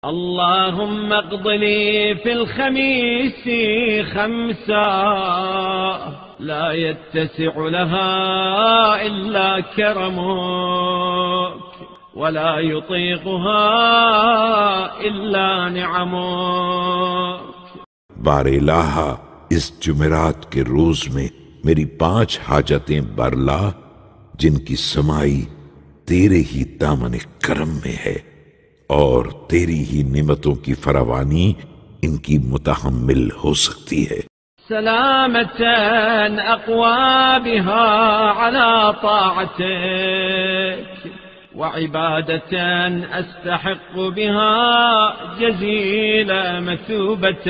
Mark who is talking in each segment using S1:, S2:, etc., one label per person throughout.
S1: اللهم اقض لي في الخميس 5 لا يتسع لها إلا كرمك ولا يطيقها إلا نعمك۔
S2: بار الہ اس جمعرات کے روز میں میری 5 حاجتیں برلا جن کی سمائی تیرے ہی دامن کرم میں ہے، اور تیری ہی نعمتوں کی فراوانی ان کی متحمل ہو سکتی ہے۔
S1: سلامة أقوى بها على طاعتك وعبادة أستحق بها جزيل مثوبتك۔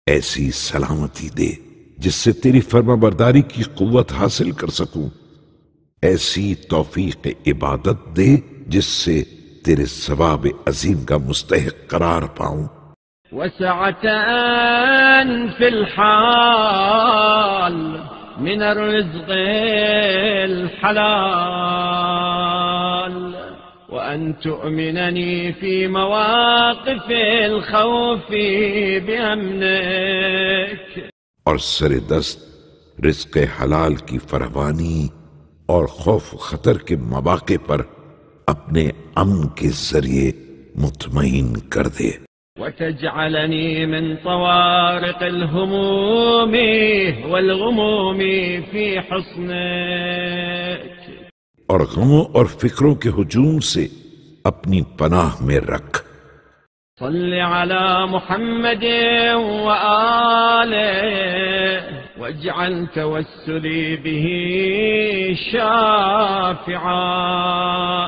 S2: ایسی سلامتی دے جس سے تیری فرما برداری کی قوت حاصل کر سکوں، ایسی توفیق عبادت دے جس سے تیرے ثواب عظیم کا مستحق قرار پاؤں۔
S1: وسعة في الحال من الرزق الحلال وأن تؤمنني في مواقف الخوف بأمنك۔
S2: اور سر دست رزق حلال کی فراوانی اور خوف و خطر کے مواقع پر اپنے امن کے ذریعے مطمئن کر دے۔
S1: وتجعلني من طوارق الهموم والغموم في حصنك۔
S2: اور غموں اور فکروں کے ہجوم سے اپنی پناہ میں رکھ۔
S1: صل على محمد وآله واجعل توسلي به شافعا۔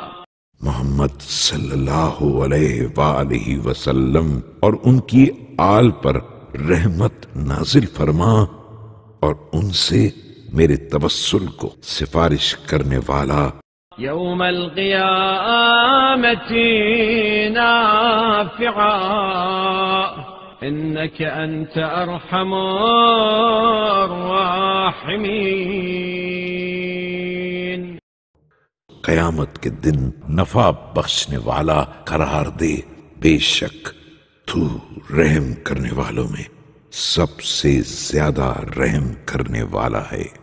S2: محمد صلی اللہ علیہ وآلہ وسلم اور ان کی آل پر رحمت نازل فرما، اور ان سے میرے توسل کو سفارش کرنے والا
S1: يوم القيامة نافعا إنك أنت أرحم الراحمين۔
S2: قیامت کے دن نفع بخشنے والا قرار دے، بے شک تو رحم کرنے والوں میں سب سے زیادہ رحم کرنے والا ہے۔